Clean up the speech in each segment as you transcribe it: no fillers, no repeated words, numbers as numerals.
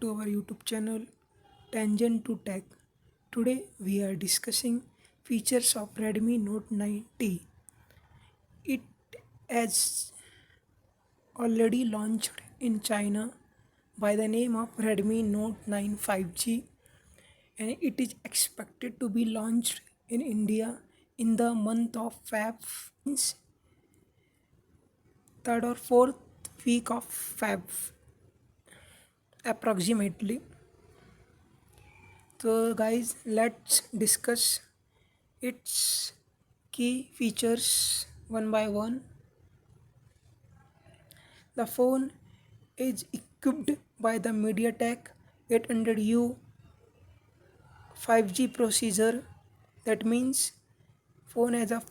to our YouTube channel Tangent to Tech. Today we are discussing features of Redmi Note 9T. It has already launched in China by the name of Redmi Note 9 5G, and it is expected to be launched in India in the month of Feb, means third or fourth week of Feb approximately. So guys, let's discuss its key features one by one. The phone is equipped by the MediaTek 800U 5G processor. That means phone has a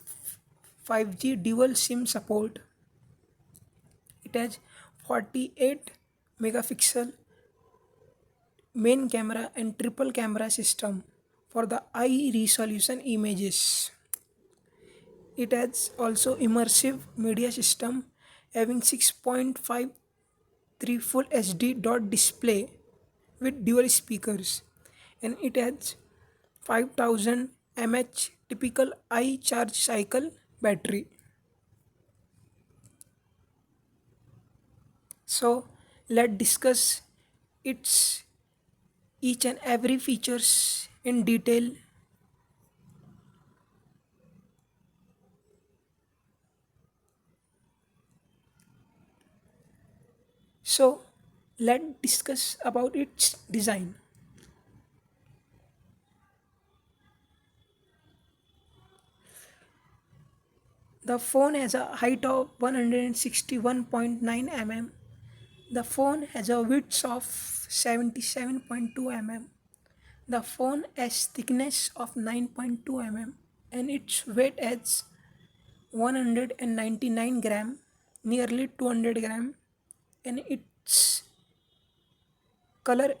5G dual SIM support. It has 48 megapixel main camera and triple camera system for the high resolution images. It has also immersive media system having 6.53 full HD dot display with dual speakers, and it has 5000 mAh typical high charge cycle battery. So let's discuss its each and every features in detail. So let's discuss about its design. The phone has a height of 161.9 mm. The phone has a width of 77.2 mm. The phone has thickness of 9.2 mm and its weight is 199 gram, nearly 200 gram, and its color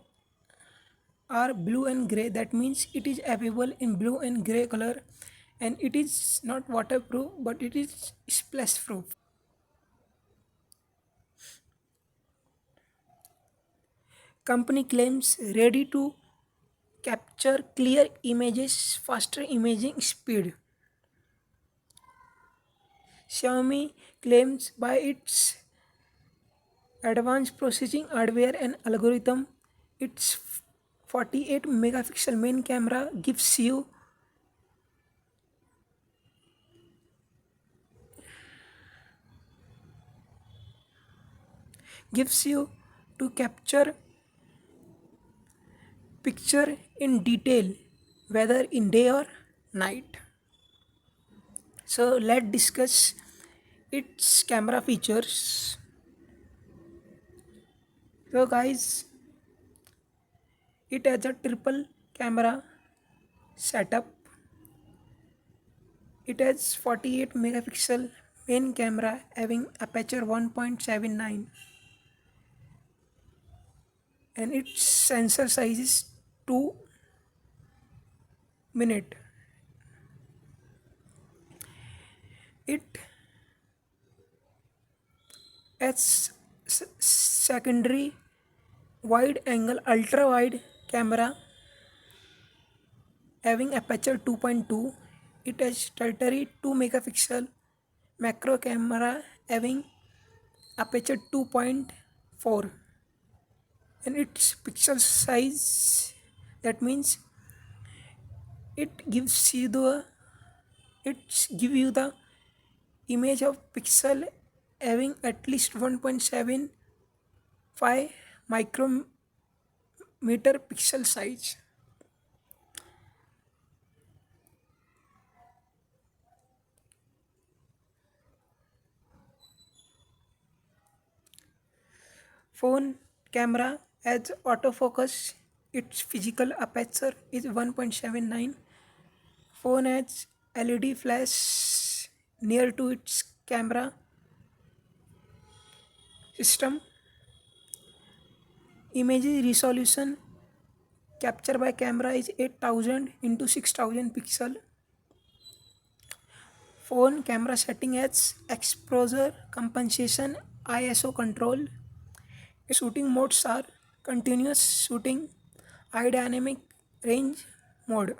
are blue and gray. That means it is available in blue and gray color, and it is not waterproof but it is splash proof. Company claims ready to capture clear images, faster imaging speed. Xiaomi claims by its advanced processing hardware and algorithm, its 48 megapixel main camera gives you to capture picture in detail, whether in day or night. So let's discuss its camera features. So guys, it has a triple camera setup. It has 48 megapixel main camera having aperture 1.79, and its sensor size is 2 minute. It has secondary wide angle ultra wide camera having aperture 2.2. It has tertiary 2 megapixel macro camera having aperture 2.4, and its pixel size, that means it gives you the it give you the image of pixel having at least 1.75 micrometer pixel size. Phone camera has autofocus. Its physical aperture is 1.79. Phone has LED flash near to its camera system. Image resolution capture by camera is 8000 into 6000 pixel. Phone camera setting has exposure compensation, ISO control. Shooting modes are continuous shooting, high dynamic range mode.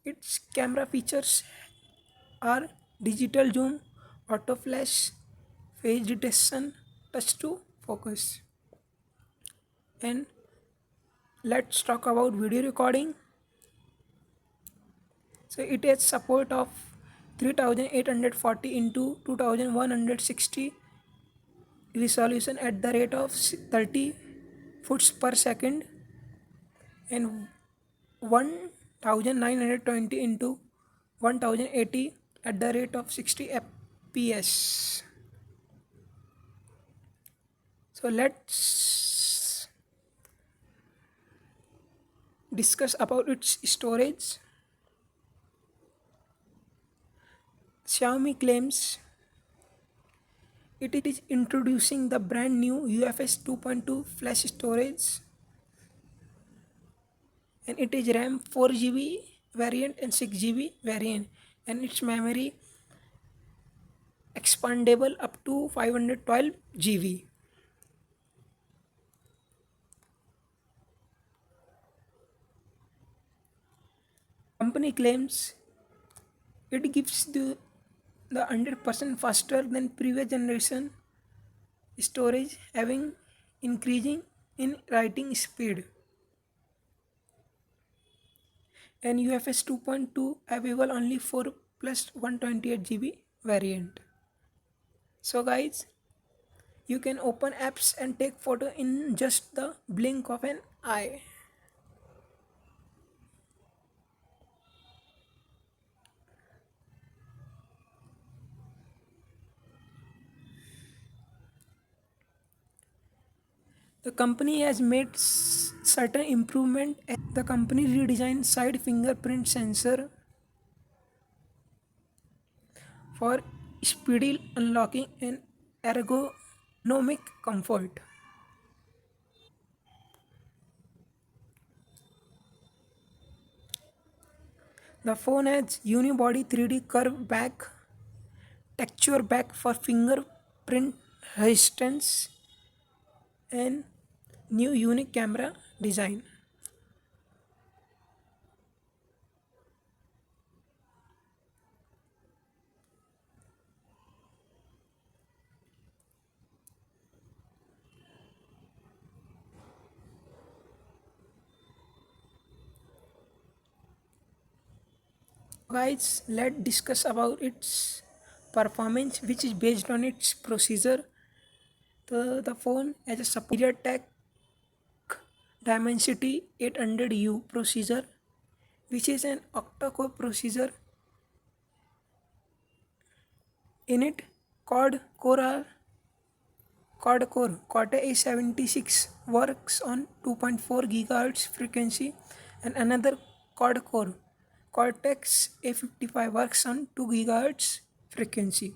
Its camera features are digital zoom, auto flash, face detection, touch to focus. And let's talk about video recording. So it has support of 3840 into 2160 resolution at the rate of 30 foots per second and 1920 into 1080 at the rate of 60 fps. So let's discuss about its storage. Xiaomi claims it is introducing the brand new UFS 2.2 flash storage, and it is RAM 4 GB variant and 6 GB variant, and its memory expandable up to 512 GB. Company claims it gives the 100% faster than previous generation storage, having increasing in writing speed, and UFS 2.2 available only for plus 128 GB variant. So guys, you can open apps and take photo in just the blink of an eye. The company has made certain improvement. The company redesigned side fingerprint sensor for speedy unlocking and ergonomic comfort. The phone has unibody 3D curve back, texture back for fingerprint resistance, and new unique camera design. Guys, let's discuss about its performance, which is based on its processor. The phone has a superior tech Dimensity 800U processor, which is an octa-core processor. In it, quad-core Cortex-A76 works on 2.4 GHz frequency, and another quad-core Cortex-A55 works on 2 GHz frequency.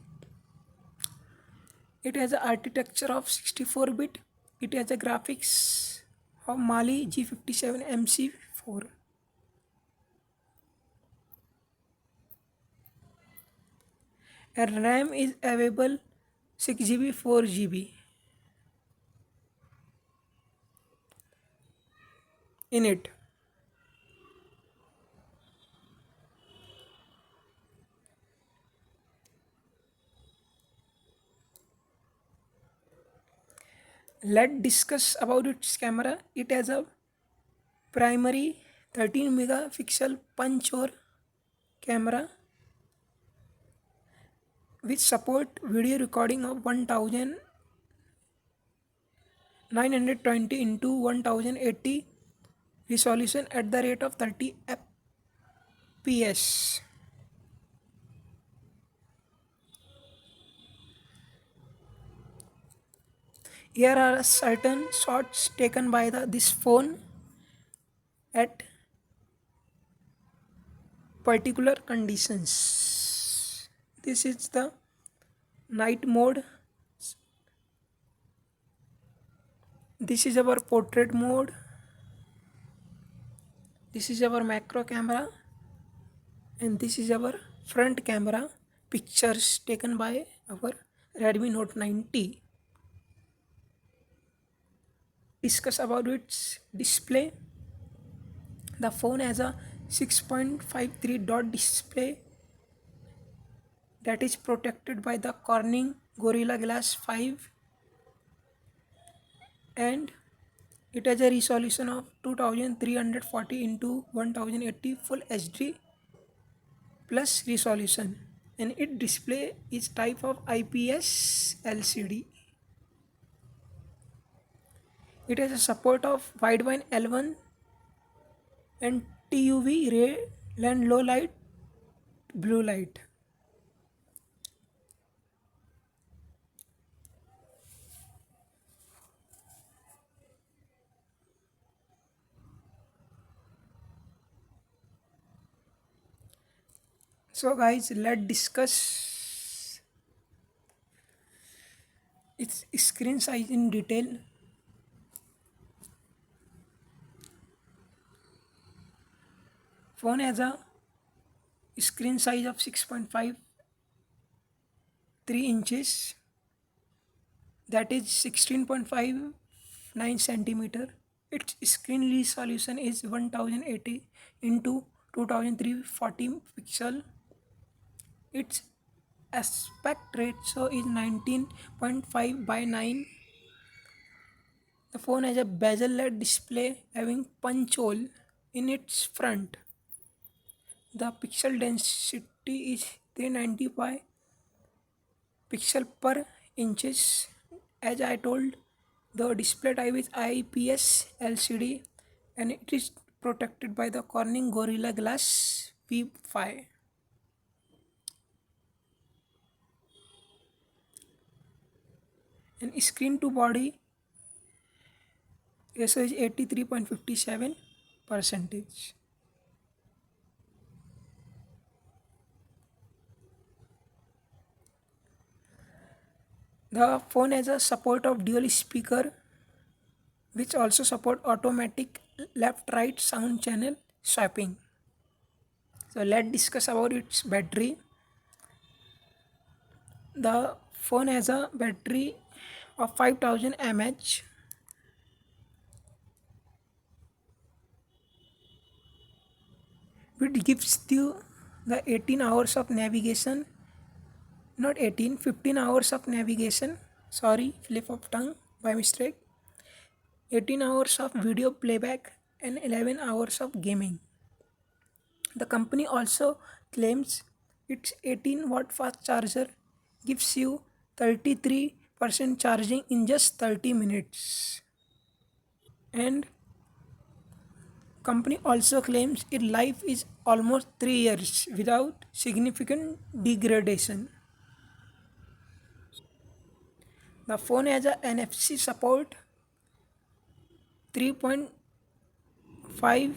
It has an architecture of 64-bit. It has a graphics of Mali G57 MC4. And RAM is available 6 GB, 4 GB in it. Let's discuss about its camera. It has a primary 13 megapixel punch hole camera which support video recording of 1920 into 1080 resolution at the rate of 30 fps. Here are certain shots taken by this phone at particular conditions. This is the night mode. This is our portrait mode. This is our macro camera, and this is our front camera pictures taken by our Redmi Note 9T. discuss about its display. The phone has a 6.53 dot display that is protected by the Corning Gorilla Glass 5, and it has a resolution of 2340 into 1080 full HD plus resolution, and its display is type of IPS LCD. It has a support of wideband L1 and TUV ray and low light blue light. So guys, let's discuss its screen size in detail. Phone has a screen size of 6.53 inches, that is 16.59 centimeter. Its screen resolution is 1080 into 2340 pixel. Its aspect ratio is 19.5 by 9. The phone has a bezel-led display having punch hole in its front. The pixel density is 390 by pixel per inches. As I told, the display type is IPS LCD and it is protected by the Corning Gorilla Glass V5. And screen to body ratio is 83.57 percentage. The phone has a support of dual speaker, which also support automatic left right sound channel swapping. So let's discuss about its battery. The phone has a battery of 5000 mAh, which gives you the 18 hours of navigation, not 18, 15 hours of navigation, sorry, flip of tongue by mistake, 18 hours of video playback and 11 hours of gaming. The company also claims its 18 watt fast charger gives you 33% charging in just 30 minutes. And company also claims its life is almost 3 years without significant degradation. The phone has a NFC support, 3.5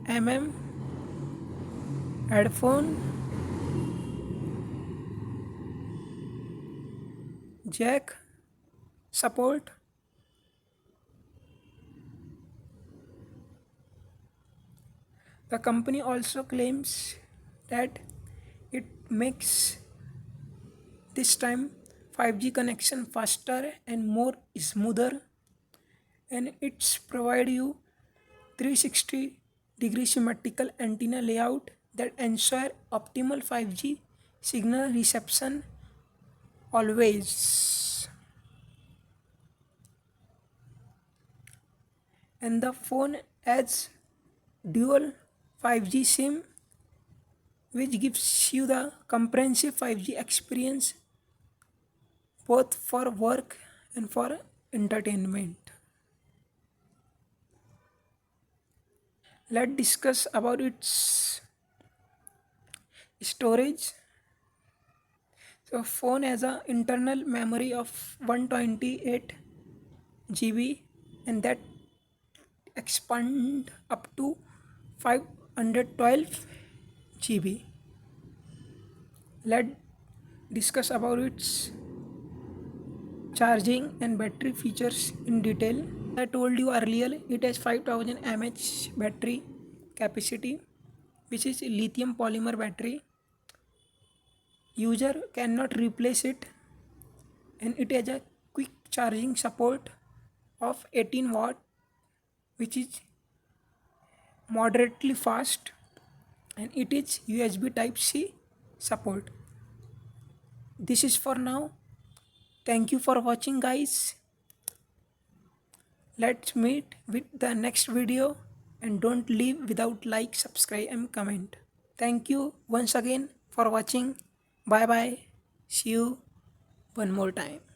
mm headphone jack support. The company also claims that it makes this time 5G connection faster and more smoother, and it's provide you 360-degree symmetrical antenna layout that ensure optimal 5G signal reception always. And the phone adds dual 5G SIM, which gives you the comprehensive 5G experience both for work and for entertainment. Let's discuss about its storage. So phone has a internal memory of 128 GB and that expand up to 512 GB. Let's discuss about its charging and battery features in detail. I told you earlier it has 5000 mAh battery capacity, which is lithium polymer battery. User cannot replace it, and it has a quick charging support of 18 watt, which is moderately fast, and it is USB type C support. This is for now. Thank you for watching, guys. Let's meet with the next video, and don't leave without like, subscribe and comment. Thank you once again for watching. Bye bye. See you one more time.